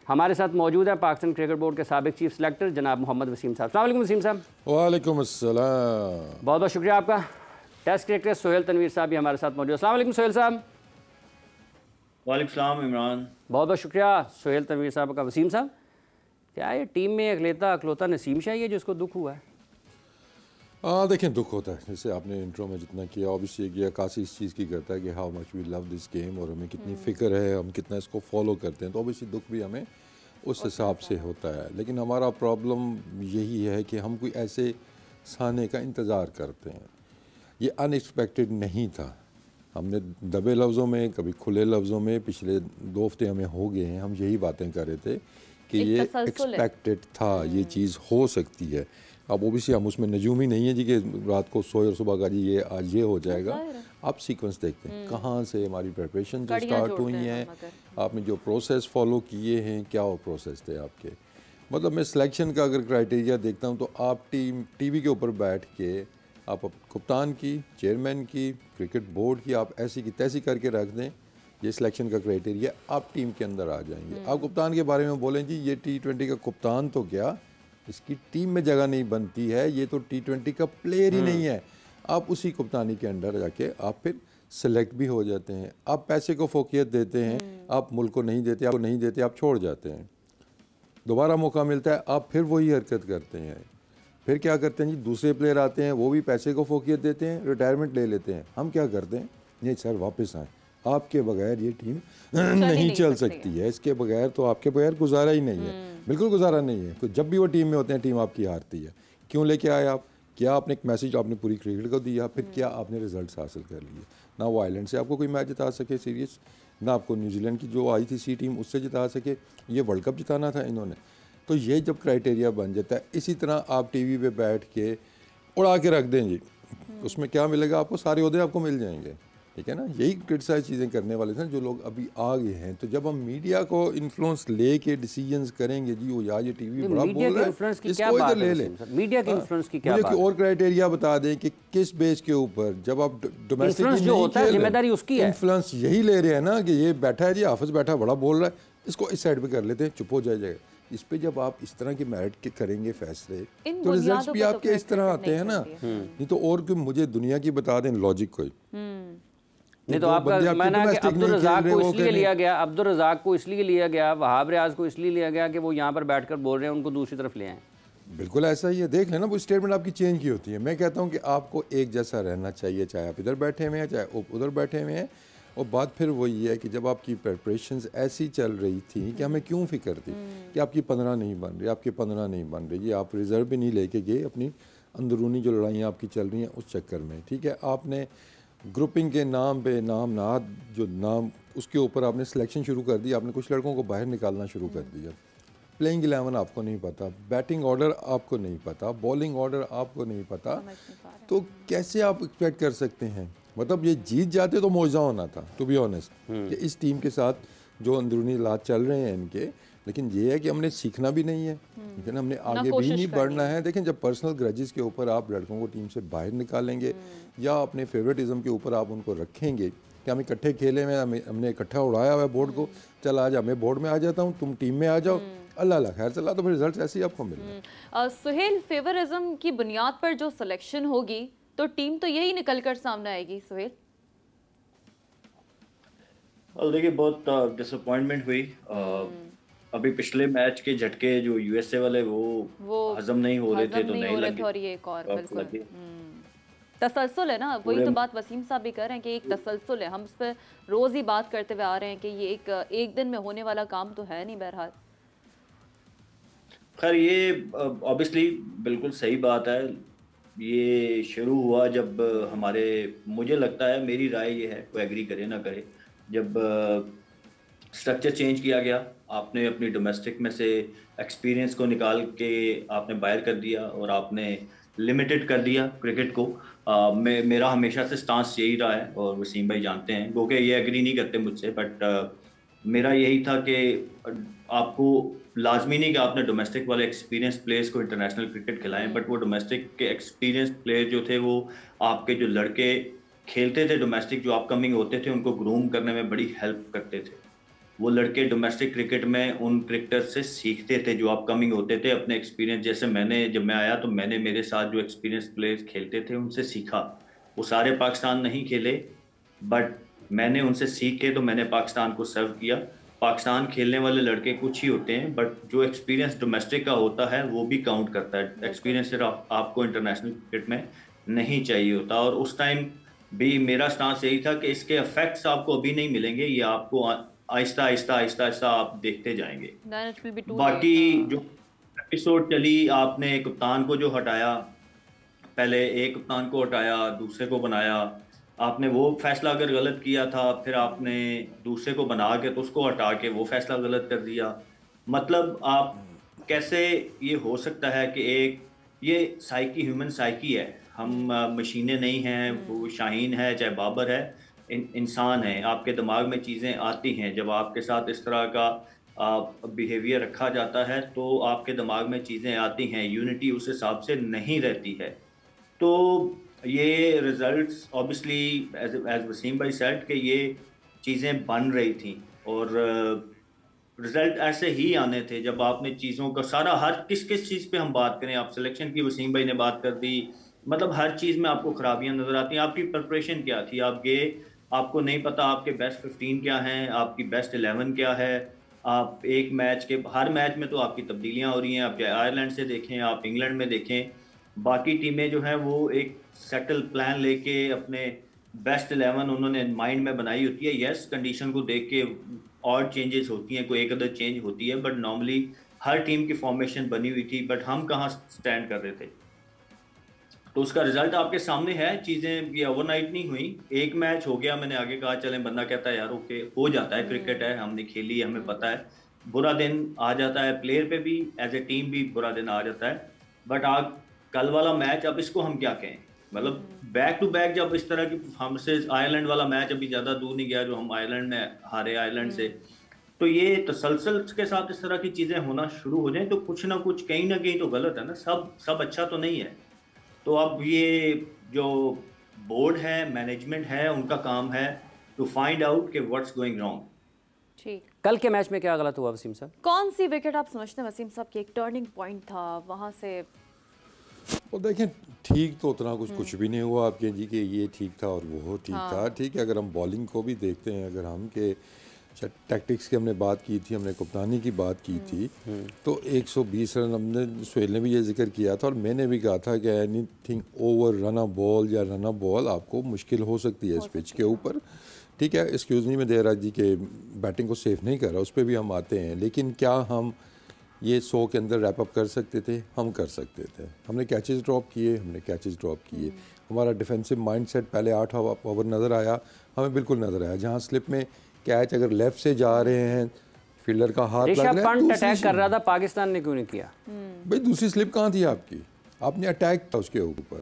हमारे साथ मौजूद है पाकिस्तान क्रिकेट बोर्ड के साबिक चीफ सेलेक्टर जनाब मोहम्मद वसीम साहब। अस्सलाम वालेकुम वसीम साहब। वालेकुम अस्सलाम। बहुत बहुत शुक्रिया आपका। टेस्ट क्रिकेटर सोहेल तनवीर साहब भी हमारे साथ मौजूद। अस्सलाम वालेकुम सोहेल साहब। वालेकुम सलाम इमरान। बहुत बहुत शुक्रिया सोहेल तनवीर साहब का। वसीम साहब, क्या ये टीम में अकलौता नसीम शाही है जिसको दुख हुआ है? देखें, दुख होता है, जैसे आपने इंट्रो में जितना किया ऑब्वियसली किया, कासी इस चीज़ की करता है कि how much we love this game और हमें कितनी फ़िक्र है, हम कितना इसको फॉलो करते हैं, तो ऑब्वियसली दुख भी हमें उस हिसाब से होता है। लेकिन हमारा प्रॉब्लम यही है कि हम कोई ऐसे साने का इंतज़ार करते हैं। ये अनएक्सपेक्टेड नहीं था। हमने दबे लफ्ज़ों में, कभी खुले लफ्ज़ों में, पिछले 2 हफ्ते हमें हो गए हैं, हम यही बातें कर रहे थे कि ये एक्सपेक्टेड था, ये चीज़ हो सकती है। अब ओबियसली हम उसमें नजूम ही नहीं है जी कि रात को सोए और सुबह का जी ये आज ये हो जाएगा। आप सीक्वेंस देखते हैं कहाँ से हमारी प्रिपरेशन जो स्टार्ट हुई हैं, आपने जो प्रोसेस फॉलो किए हैं, क्या वो प्रोसेस थे आपके। मतलब मैं सिलेक्शन का अगर क्राइटेरिया देखता हूँ तो आप टीवी के ऊपर बैठ के आप कप्तान की, चेयरमैन की, क्रिकेट बोर्ड की आप ऐसी की तैसी करके रख दें, ये सिलेक्शन का क्राइटेरिया, आप टीम के अंदर आ जाएंगे। आप कप्तान के बारे में बोलें जी ये T20 का कप्तान तो क्या, इसकी टीम में जगह नहीं बनती है, ये तो T20 का प्लेयर ही नहीं है। आप उसी कप्तानी के अंडर जाके आप फिर सेलेक्ट भी हो जाते हैं। आप पैसे को फोकियत देते हैं, आप मुल्क को नहीं देते, आपको नहीं देते, आप छोड़ जाते हैं। दोबारा मौका मिलता है, आप फिर वही हरकत करते हैं। फिर क्या करते हैं जी, दूसरे प्लेयर आते हैं, वो भी पैसे को फोकियत देते हैं, रिटायरमेंट ले लेते हैं। हम क्या करते हैं, नहीं सर वापस आएँ, आपके बगैर ये टीम नहीं चल सकती है, इसके बगैर तो आपके बगैर गुजारा ही नहीं है, बिल्कुल गुजारा नहीं है। तो जब भी वो टीम में होते हैं टीम आपकी हारती है। क्यों लेके आए आप? क्या आपने एक मैसेज आपने पूरी क्रिकेट को दिया, फिर क्या आपने रिजल्ट्स हासिल कर लिए? ना वो आइलैंड से आपको कोई मैच जिता सके सीरीज, ना आपको न्यूजीलैंड की जो आई थी सी टीम उससे जिता सके, ये वर्ल्ड कप जिताना था इन्होंने। तो ये जब क्राइटेरिया बन जाता है, इसी तरह आप टीवी पे बैठ के उड़ा के रख दें जी, उसमें क्या मिलेगा आपको? सारे ओहदे आपको मिल जाएंगे, ठीक है ना। यही क्रिटिसाइज चीज़ें करने वाले थे जो लोग अभी आ गए हैं। तो जब हम मीडिया को इन्फ्लुएंस लेके डिसीजंस करेंगे जी, वो यार ये टीवी बड़ा बोल रहा है, इसको इधर ले ले। मीडिया के इन्फ्लुएंस की क्या बात है? और क्राइटेरिया बता दें कि किस बेस के ऊपर, जब आप डोमेस्टिक जो होता है जिम्मेदारी उसकी है, इन्फ्लुएंस यही ले रहे हैं ना कि ये बैठा है जी, हाफिज बैठा बड़ा बोल रहा है, इसको इस साइड पे कर लेते हैं, चुप हो जाएगा। इस पे जब आप इस तरह के मेरिट के करेंगे फैसले, तो रिजल्ट्स भी आपके इस तरह आते हैं ना। नहीं तो और कि मुझे दुनिया की बता दें लॉजिक कोई नहीं, तो आपका माना कि अब्दुल रज़ाक को इसलिए लिया गया, अब्दुल रज़ाक को इसलिए लिया गया, वहाब रियाज को इसलिए लिया गया कि वो यहाँ पर बैठकर बोल रहे हैं, उनको दूसरी तरफ ले आए। बिल्कुल ऐसा ही है, देख लेना, वो स्टेटमेंट आपकी चेंज की होती है। मैं कहता हूँ कि आपको एक जैसा रहना चाहिए, चाहे आप इधर बैठे हुए हैं, चाहे उधर बैठे हुए हैं। और बात फिर वही है कि जब आपकी प्रिपरेशंस ऐसी चल रही थी कि हमें क्यों फिक्र थी कि आपकी 15 नहीं बन रही, आपकी 15 नहीं बन रही, ये आप रिजर्व भी नहीं लेके गए, अपनी अंदरूनी जो लड़ाइयाँ आपकी चल रही हैं उस चक्कर में, ठीक है। आपने ग्रुपिंग के नाम पे नाम नाद जो नाम उसके ऊपर आपने सिलेक्शन शुरू कर दी, आपने कुछ लड़कों को बाहर निकालना शुरू कर दिया। प्लेइंग 11 आपको नहीं पता, बैटिंग ऑर्डर आपको नहीं पता, बॉलिंग ऑर्डर आपको नहीं पता, तो कैसे आप एक्सपेक्ट कर सकते हैं? मतलब ये जीत जाते तो मौजा होना था, टू बी ऑनेस्ट, कि इस टीम के साथ जो अंदरूनी हालात चल रहे हैं इनके। लेकिन ये है कि हमने सीखना भी नहीं है, लेकिन हमने आगे भी नहीं बढ़ना है। देखें, जब पर्सनल ग्रजेस के ऊपर आप लड़कों को टीम से बाहर निकालेंगे या अपने फेवरेटिज्म के ऊपर आप उनको रखेंगे कि हम इकट्ठे खेले में, हमने इकट्ठा उड़ाया हुआ है बोर्ड को, चल आज मैं बोर्ड में आ जाता हूँ, तुम टीम में आ जाओ, अल्लाह खैर चला, तो फिर रिजल्ट ऐसे ही आपको मिलेगा। सुहेल, फेवरिज्म की बुनियाद पर जो सिलेक्शन होगी तो टीम तो यही निकल कर सामने आएगी। सुहेल, देखिए बहुत डिसअपॉइंटमेंट हुई। अभी पिछले मैच के झटके जो यूएसए वाले वो हजम नहीं हो रहे थे, तो नहीं लगे। और ये एक और बिल्कुल तसलसल है ना, वही तो बात वसीम साहब भी कह रहे हैं कि एक तसलसल है। हम इस पर रोज ही बात करते हुए आ रहे हैं कि ये एक दिन में होने वाला काम तो है नहीं। बहरहाल खैर ये ऑब्वियसली बिल्कुल सही बात है। ये शुरू हुआ जब हमारे, मुझे लगता है, मेरी राय ये है, कोई एग्री करे ना करे, जब स्ट्रक्चर चेंज किया गया, आपने अपनी डोमेस्टिक में से एक्सपीरियंस को निकाल के आपने बाहर कर दिया और आपने लिमिटेड कर दिया क्रिकेट को। मेरा हमेशा से स्टांस यही रहा है और वसीम भाई जानते हैं, क्योंकि ये एग्री नहीं करते मुझसे, बट मेरा यही था कि आपको लाजमी नहीं कि आपने डोमेस्टिक वाले एक्सपीरियंस प्लेयर्स को इंटरनेशनल क्रिकेट खिलाएं, बट वो डोमेस्टिक के एक्सपीरियंस प्लेयर जो थे, वो आपके जो लड़के खेलते थे डोमेस्टिक, जो अपकमिंग होते थे, उनको ग्रूम करने में बड़ी हेल्प करते थे। वो लड़के डोमेस्टिक क्रिकेट में उन क्रिकेटर से सीखते थे जो अपकमिंग होते थे, अपने एक्सपीरियंस। जैसे जब मैं आया तो मैंने मेरे साथ जो एक्सपीरियंस प्लेयर्स खेलते थे उनसे सीखा। वो सारे पाकिस्तान नहीं खेले, बट मैंने उनसे सीख के तो मैंने पाकिस्तान को सर्व किया। पाकिस्तान खेलने वाले लड़के कुछ ही होते हैं, बट जो एक्सपीरियंस डोमेस्टिक का होता है वो भी काउंट करता है। एक्सपीरियंस सिर्फ आपको इंटरनेशनल क्रिकेट में नहीं चाहिए होता। और उस टाइम भी मेरा स्टांस यही था कि इसके इफेक्ट्स आपको अभी नहीं मिलेंगे, ये आपको आहिस्ता आहिस्ता आहिस्ता आहिस्ता आप देखते जाएंगे। बाकी जो एपिसोड चली, आपने कप्तान को जो हटाया, पहले एक कप्तान को हटाया, दूसरे को बनाया, आपने वो फैसला अगर गलत किया था, फिर आपने दूसरे को बना के तो उसको हटा के वो फैसला गलत कर दिया। मतलब आप कैसे, ये हो सकता है कि एक ये साइकी, ह्यूमन साइकी है, हम मशीनें नहीं हैं। वो शाहीन है चाहे बाबर है, इंसान है, आपके दिमाग में चीज़ें आती हैं। जब आपके साथ इस तरह का बिहेवियर रखा जाता है तो आपके दिमाग में चीज़ें आती हैं, यूनिटी उस हिसाब से नहीं रहती है। तो ये रिजल्ट्स ऑब्वियसली एज वसीम भाई सेड कि ये चीज़ें बन रही थी और रिजल्ट ऐसे ही आने थे जब आपने चीज़ों का सारा, हर किस चीज़ पे हम बात करें, आप सिलेक्शन की वसीम भाई ने बात कर दी, मतलब हर चीज़ में आपको खराबियां नज़र आती हैं। आपकी प्रिपरेशन क्या थी, आप गए, आपको नहीं पता आपके बेस्ट 15 क्या हैं, आपकी बेस्ट 11 क्या है। आप एक मैच के, हर मैच में तो आपकी तब्दीलियां हो रही हैं। आप चाहे आयरलैंड से देखें, आप इंग्लैंड में देखें, बाकी टीमें जो हैं वो एक सेटल प्लान लेके अपने बेस्ट 11 उन्होंने माइंड में बनाई होती है। यस, कंडीशन को देख के और चेंजेस होती हैं, कोई एक अदर चेंज होती है, बट नॉर्मली हर टीम की फॉर्मेशन बनी हुई थी। बट हम कहाँ स्टैंड कर रहे थे, तो उसका रिजल्ट आपके सामने है। चीज़ें ये ओवरनाइट नहीं हुई, एक मैच हो गया, मैंने आगे कहा चलें, बंदा कहता है यार ओके हो जाता है, क्रिकेट है, हमने खेली है, हमें पता है। बुरा दिन आ जाता है, प्लेयर पे भी, एज ए टीम भी बुरा दिन आ जाता है। बट आज कल वाला मैच, अब इसको हम क्या कहें, मतलब बैक टू बैक जब इस तरह की परफॉर्मेंसेज, आयरलैंड वाला मैच अभी ज़्यादा दूर नहीं गया जो हम आयरलैंड में हारे आयरलैंड से, तो ये तसलसल के साथ इस तरह की चीज़ें होना शुरू हो जाएं तो कुछ ना कुछ कहीं ना कहीं तो गलत है ना, सब अच्छा तो नहीं है। तो अब ये जो बोर्ड है, मैनेजमेंट है, उनका काम है टू फाइंड आउट कि व्हाट्स गोइंग रॉन्ग। ठीक, कल के मैच में क्या गलत हुआ वसीम साहब? कौन सी विकेट आप समझते हैं वसीम साहब की एक टर्निंग पॉइंट था वहाँ से? वो देखें, ठीक तो उतना कुछ भी नहीं हुआ आपके जी कि ये ठीक था और वो ठीक था। ठीक है, अगर हम बॉलिंग को भी देखते हैं, अगर हम के टैक्टिक्स की हमने बात की थी, हमने कप्तानी की बात की थी, तो 120 रन हमने, सुहेल ने भी ये जिक्र किया था और मैंने भी कहा था कि anything over run a ball या रन अ बॉल आपको मुश्किल हो सकती है इस पिच के ऊपर। ठीक है, एक्सक्यूज़ मी, मैं देर जी के बैटिंग को सेफ नहीं कर रहा, उस पर भी हम आते हैं, लेकिन क्या हम ये 100 के अंदर रैप अप कर सकते थे? हम कर सकते थे। हमने कैचेस ड्रॉप किए, हमारा डिफेंसिव माइंडसेट पहले 8 ओवर नज़र आया, हमें बिल्कुल नज़र आया। जहाँ स्लिप में कैच अगर लेफ्ट से जा रहे हैं, फील्डर का हाथ लग रहा है, अटैक कर रहा था, पाकिस्तान ने क्यों नहीं किया? भाई दूसरी स्लिप कहाँ थी आपकी? आपने अटैक था उसके ऊपर,